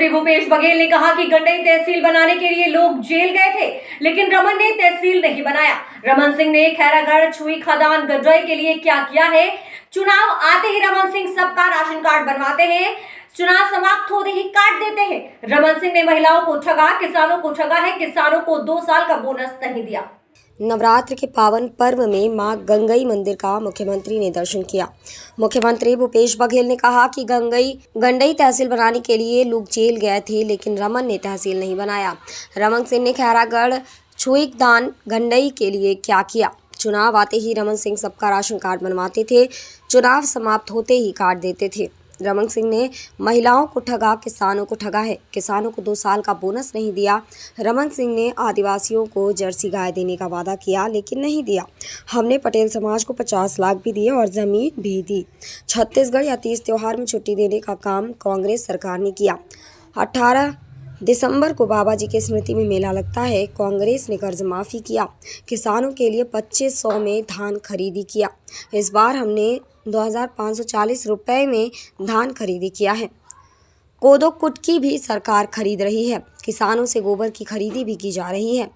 मुख्यमंत्री भूपेश बघेल ने कहा कि गंडई तहसील बनाने के लिए लोग जेल गए थे, लेकिन रमन ने तहसील नहीं बनाया। रमन सिंह ने खैरागढ़ छुई खदान गंडई के लिए क्या किया है? चुनाव आते ही रमन सिंह सबका राशन कार्ड बनवाते हैं, चुनाव समाप्त होते ही काट देते हैं। रमन सिंह ने महिलाओं को ठगा, किसानों को ठगा है, किसानों को 2 साल का बोनस नहीं दिया। नवरात्र के पावन पर्व में मां गंगई मंदिर का मुख्यमंत्री ने दर्शन किया। मुख्यमंत्री भूपेश बघेल ने कहा कि गंडई तहसील बनाने के लिए लोग जेल गए थे, लेकिन रमन ने तहसील नहीं बनाया। रमन सिंह ने खैरागढ़ छुईखदान गंडई के लिए क्या किया? चुनाव आते ही रमन सिंह सबका राशन कार्ड बनवाते थे, चुनाव समाप्त होते ही काट देते थे। रमन सिंह ने महिलाओं को ठगा, किसानों को ठगा है, किसानों को 2 साल का बोनस नहीं दिया। रमन सिंह ने आदिवासियों को जर्सी गाय देने का वादा किया, लेकिन नहीं दिया। हमने पटेल समाज को 50 लाख भी दिए और ज़मीन भी दी। छत्तीसगढ़ या 30 त्यौहार में छुट्टी देने का काम कांग्रेस सरकार ने किया। 18 दिसंबर को बाबा जी की स्मृति में मेला लगता है। कांग्रेस ने कर्ज माफ़ी किया, किसानों के लिए 2500 में धान खरीदी किया। इस बार हमने 2540 रुपये में धान खरीदी किया है। कोदो कुटकी भी सरकार खरीद रही है। किसानों से गोबर की खरीदी भी की जा रही है।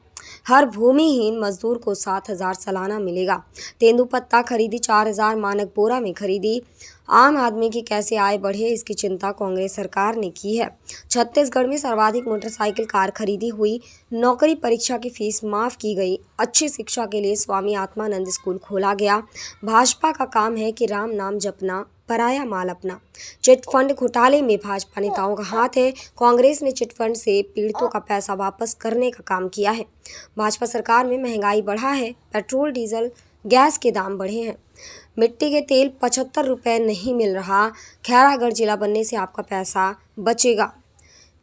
हर भूमिहीन मजदूर को 7000 सालाना मिलेगा। तेंदुपत्ता खरीदी 4000 मानक बोरा में खरीदी। आम आदमी की कैसे आय बढ़े, इसकी चिंता कांग्रेस सरकार ने की है। छत्तीसगढ़ में सर्वाधिक मोटरसाइकिल कार खरीदी हुई। नौकरी परीक्षा की फीस माफ़ की गई। अच्छी शिक्षा के लिए स्वामी आत्मानंद स्कूल खोला गया। भाजपा का काम है कि राम नाम जपना, पराया माल अपना। चिटफंड घोटाले में भाजपा नेताओं का हाथ है। कांग्रेस ने चिटफंड से पीड़ितों का पैसा वापस करने का काम किया है। भाजपा सरकार में महंगाई बढ़ा है, पेट्रोल डीजल गैस के दाम बढ़े हैं। मिट्टी के तेल 75 रुपये नहीं मिल रहा। खैरागढ़ जिला बनने से आपका पैसा बचेगा।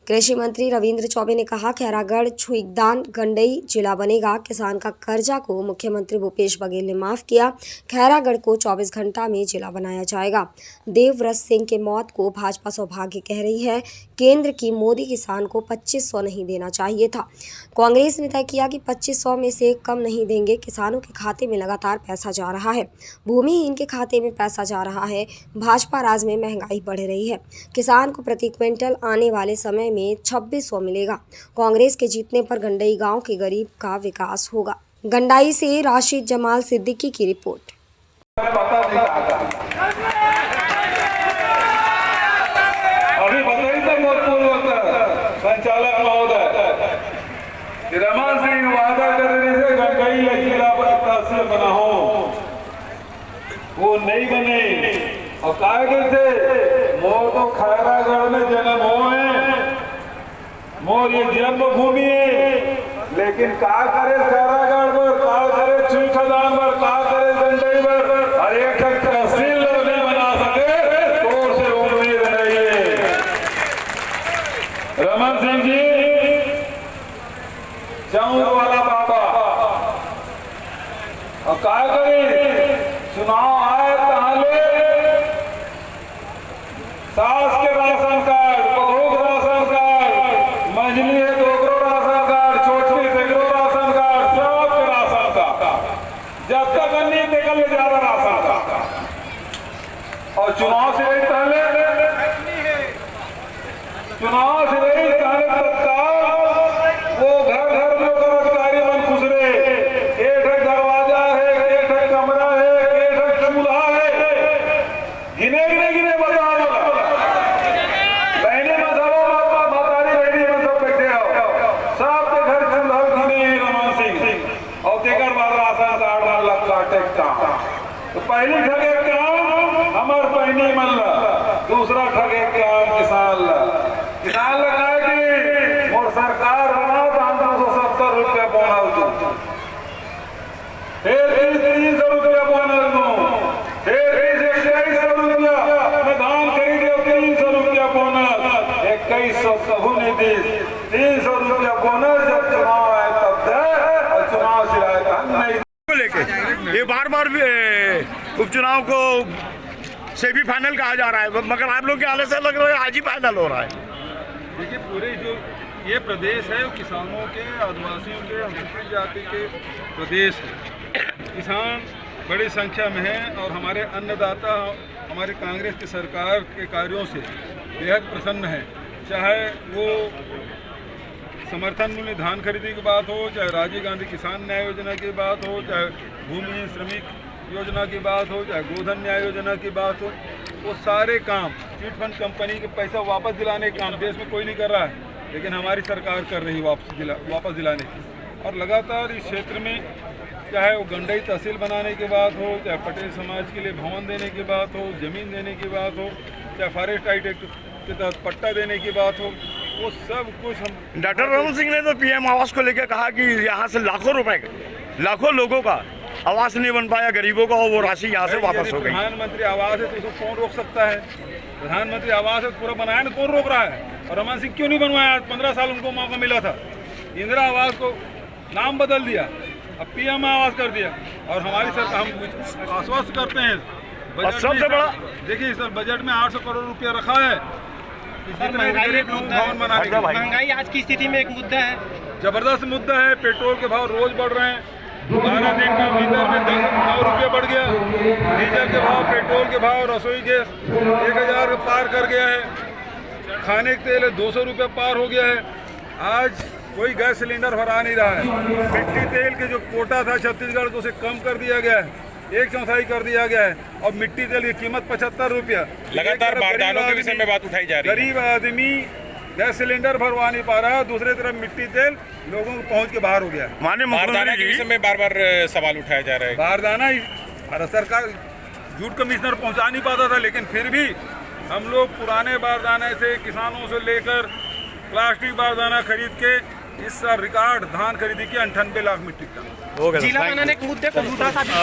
कृषि मंत्री रविंद्र चौबे ने कहा, खैरागढ़ छुईखदान गंडई जिला बनेगा। किसान का कर्जा को मुख्यमंत्री भूपेश बघेल ने माफ़ किया। खैरागढ़ को 24 घंटा में जिला बनाया जाएगा। देवव्रत सिंह के मौत को भाजपा सौभाग्य कह रही है। केंद्र की मोदी किसान को 2500 नहीं देना चाहिए था। कांग्रेस ने तय किया कि 2500 में से कम नहीं देंगे। किसानों के खाते में लगातार पैसा जा रहा है, भूमिहीन के खाते में पैसा जा रहा है। भाजपा राज में महंगाई बढ़ रही है। किसान को प्रति क्विंटल आने वाले समय में 2600 मिलेगा। कांग्रेस के जीतने पर गंडई गांव के गरीब का विकास होगा। गंडई से राशिद जमाल सिद्दीकी की रिपोर्ट। अभी बताइए संचालक महोदय, रमन सिंह वादा करने से गंडई जिला तहसील बना हो, वो नहीं बने। और कायदे से मोर तो खैरागढ़ में जन्म हुए, मोर ये जन्मभूमि है, लेकिन का करे खैरागढ़ पर, का करे छुईखदान पर, का करे गंडई पर, और एक तहसील नहीं बना सके, तो से उम्मीद नहीं है। रमन सिंह जी चौंद वाला बाबा, और का करे चुनाव आए ताले सास के राशन कार्ड, बहू के राशन कार्ड, मंझली है दोगरो राशन कार्ड, छोटवी तेगरो राशन कार्ड, सब के राशन कार्ड, जब तक नहीं निकल ज्यादा राशन कार्ड। और चुनाव से नहीं पहले तत्काल वो घर घर में कर्मचारी मन खुसरे। एक दरवाजा है, एक कमरा है, एक चूल्हा है, गिने गिने गिने तो पहली ठगे काम हमार पहनी मल्ला, दूसरा ठगे काम किसान लगाए कि और सरकार बना 570 रुपया बोनस दो, फिर 300 रुपया बोनस दो, फिर 2100 रुपया में धान खरीदे 300 रुपया बोनस, 2100 कहू नहीं दी, 300 रुपया बोनस जब चुनाव आए तब दे, और चुनाव से आए तब नहीं। ये बार बार उपचुनाव को सेमीफाइनल कहा जा रहा है, मगर आप लोग के आने से लग रहा है आज ही फाइनल हो रहा है। देखिए, पूरे जो ये प्रदेश है वो किसानों के, आदिवासियों के, अनुसूचित जाति के प्रदेश है। किसान बड़ी संख्या में है और हमारे अन्नदाता हमारे कांग्रेस की सरकार के कार्यों से बेहद प्रसन्न है। चाहे वो समर्थन मूल्य धान खरीदी की बात हो, चाहे राजीव गांधी किसान न्याय योजना की बात हो, चाहे भूमिहीन श्रमिक योजना की बात हो, चाहे गोधन न्याय योजना की बात हो, वो सारे काम चिट फंड कंपनी के पैसा वापस दिलाने के काम देश में कोई नहीं कर रहा है, लेकिन हमारी सरकार कर रही है वापस दिलाने की। और लगातार इस क्षेत्र में चाहे वो गंडई तहसील बनाने की बात हो, चाहे पटेल समाज के लिए भवन देने की बात हो, ज़मीन देने की बात हो, चाहे फॉरेस्ट राइट एक्ट के तहत पट्टा देने की बात हो, वो सब कुछ हम डॉक्टर रमन सिंह ने तो पीएम आवास को लेकर कहा कि यहाँ से लाखों रुपए लाखों लोगों का आवास नहीं बन पाया, गरीबों का, वो राशि यहाँ से वापस हो गई। प्रधानमंत्री आवास है तो उसको कौन रोक सकता है? प्रधानमंत्री आवास है पूरा बनाया ना, कौन रोक रहा है? और रमन सिंह क्यों नहीं बनवाया? 15 साल उनको मौका मिला था। इंदिरा आवास को नाम बदल दिया, अब पीएम आवास कर दिया। और हमारी सरकार, हम आश्वस्त करते हैं बजट सबसे बड़ा देखिए इस बजट में 800 करोड़ रुपया रखा है गरीब लोग भवन बनाने का। महंगाई आज की स्थिति में एक मुद्दा है, जबरदस्त मुद्दा है। पेट्रोल के भाव रोज बढ़ रहे हैं, 12 दिन के भीतर में 9 रुपये बढ़ गया। डीजल के भाव, पेट्रोल के भाव, रसोई गैस 1000 पार कर गया है। खाने के तेल 200 रुपये पार हो गया है। आज कोई गैस सिलेंडर भरा नहीं रहा है। मिट्टी तेल के जो कोटा था छत्तीसगढ़ को, उसे कम कर दिया गया है, 1/4 कर दिया गया है। और मिट्टी तेल की कीमत 75 रुपया। लगातार बारदानों के विषय में बात उठाई जा रही है। गरीब आदमी गैस सिलेंडर भरवा नहीं पा रहा है, दूसरी तरफ मिट्टी तेल लोगों को पहुंच के बाहर हो गया। माननीय बारदाना के मुख्यमंत्री विषय में बार बार सवाल उठाया जा रहा है। बारदाना भारत सरकार जूट कमिश्नर पहुंचा नहीं पाता था, लेकिन फिर भी हम लोग पुराने बारदाने से, किसानों से लेकर प्लास्टिक बारदाना खरीद के इस साल रिकॉर्ड धान खरीदी की 98 लाख मीट्रिक टन। जिला बनाने के मुद्दे को झूठा साबित